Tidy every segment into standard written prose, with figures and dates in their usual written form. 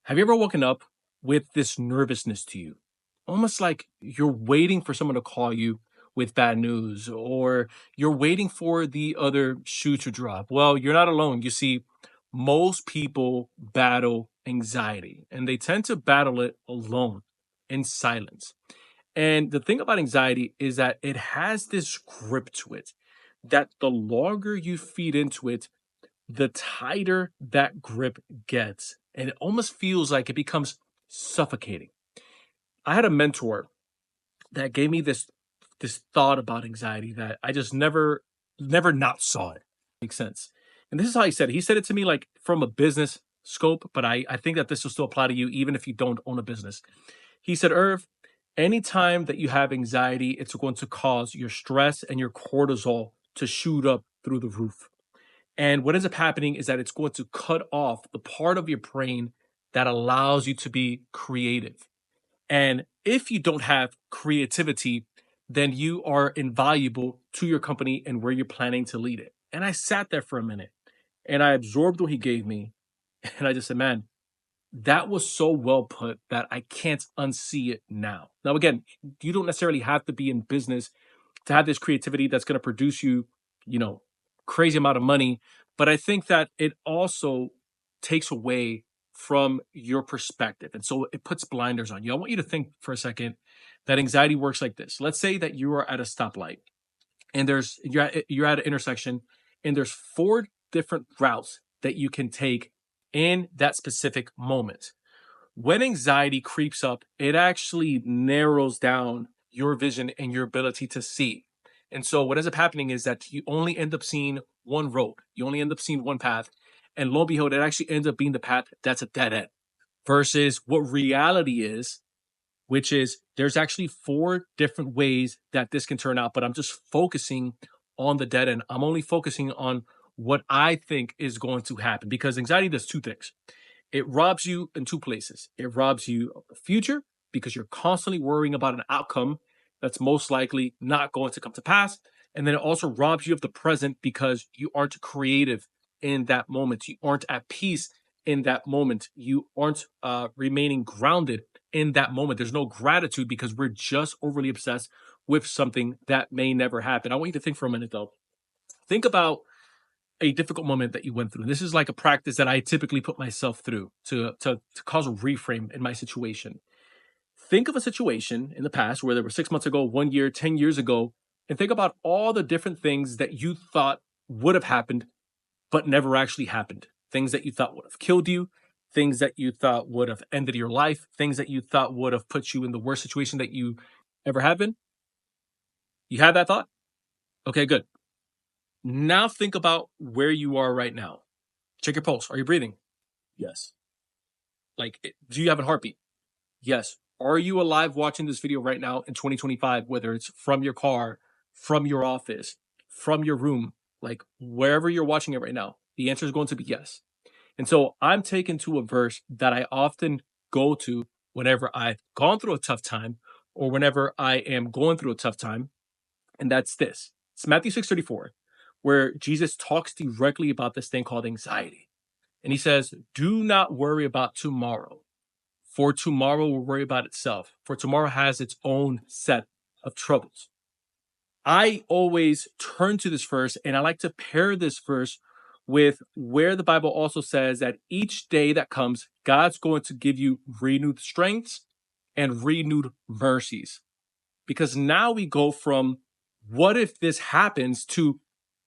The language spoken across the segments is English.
Have you ever woken up with this nervousness to you? Almost like you're waiting for someone to call you with bad news, or you're waiting for the other shoe to drop. Well, you're not alone. You see, most people battle anxiety, and they tend to battle it alone in silence. And the thing about anxiety is that it has this grip to it that the longer you feed into it, the tighter that grip gets. And it almost feels like it becomes suffocating. I had a mentor that gave me this thought about anxiety that I just never not saw it. Makes sense. And this is how he said it. He said it to me like from a business scope, but I think that this will still apply to you even if you don't own a business. He said, Irv, anytime that you have anxiety, it's going to cause your stress and your cortisol to shoot up through the roof. And what ends up happening is that it's going to cut off the part of your brain that allows you to be creative. And if you don't have creativity, then you are invaluable to your company and where you're planning to lead it. And I sat there for a minute and I absorbed what he gave me. And I just said, man, that was so well put that I can't unsee it now. Now, again, you don't necessarily have to be in business to have this creativity that's going to produce you, you know, crazy amount of money. But I think that it also takes away from your perspective. And so it puts blinders on you. I want you to think for a second that anxiety works like this. Let's say that you are at a stoplight and you're at an intersection and there's four different routes that you can take in that specific moment. When anxiety creeps up, it actually narrows down your vision and your ability to see. And so what ends up happening is that you only end up seeing one road. You only end up seeing one path. And lo and behold, it actually ends up being the path that's a dead end. Versus what reality is, which is there's actually four different ways that this can turn out. But I'm just focusing on the dead end. I'm only focusing on what I think is going to happen because anxiety does two things. It robs you in two places. It robs you of the future because you're constantly worrying about an outcome that's most likely not going to come to pass. And then it also robs you of the present because you aren't creative in that moment. You aren't at peace in that moment. You aren't remaining grounded in that moment. There's no gratitude because we're just overly obsessed with something that may never happen. I want you to think for a minute though. Think about a difficult moment that you went through. This is like a practice that I typically put myself through to cause a reframe in my situation. Think of a situation in the past, where there were 6 months ago, 1 year, 10 years ago, and think about all the different things that you thought would have happened, but never actually happened. Things that you thought would have killed you, things that you thought would have ended your life, things that you thought would have put you in the worst situation that you ever have been. You had that thought? Okay, good. Now think about where you are right now. Check your pulse. Are you breathing? Yes. Like, do you have a heartbeat? Yes. Are you alive watching this video right now in 2025, whether it's from your car, from your office, from your room, like wherever you're watching it right now? The answer is going to be yes. And so I'm taken to a verse that I often go to whenever I've gone through a tough time or whenever I am going through a tough time. And that's this. It's Matthew 6:34, where Jesus talks directly about this thing called anxiety. And he says, do not worry about tomorrow, for tomorrow will worry about itself, for tomorrow has its own set of troubles. I always turn to this verse and I like to pair this verse with where the Bible also says that each day that comes, God's going to give you renewed strengths and renewed mercies. Because now we go from what if this happens to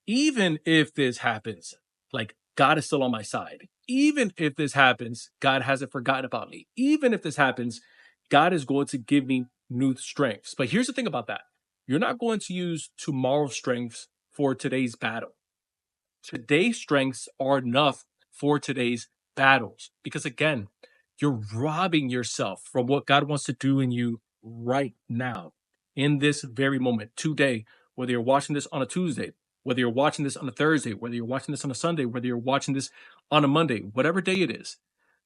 even if this happens, like God is still on my side. Even if this happens, God hasn't forgotten about me. Even if this happens, God is going to give me new strengths. But here's the thing about that. You're not going to use tomorrow's strengths for today's battle. Today's strengths are enough for today's battles. Because again, you're robbing yourself from what God wants to do in you right now, in this very moment, today, whether you're watching this on a Tuesday, whether you're watching this on a Thursday, whether you're watching this on a Sunday, whether you're watching this on a Monday, whatever day it is,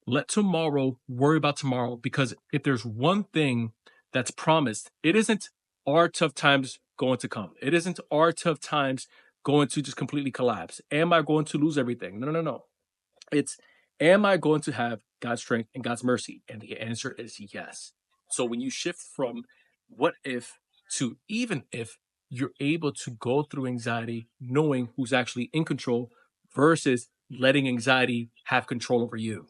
let tomorrow worry about tomorrow. Because if there's one thing that's promised, it isn't our tough times going to come. It isn't our tough times going to just completely collapse. Am I going to lose everything? No, no, no, no. It's Am I going to have God's strength and God's mercy? And the answer is yes. So when you shift from what if to even if, you're able to go through anxiety knowing who's actually in control versus letting anxiety have control over you.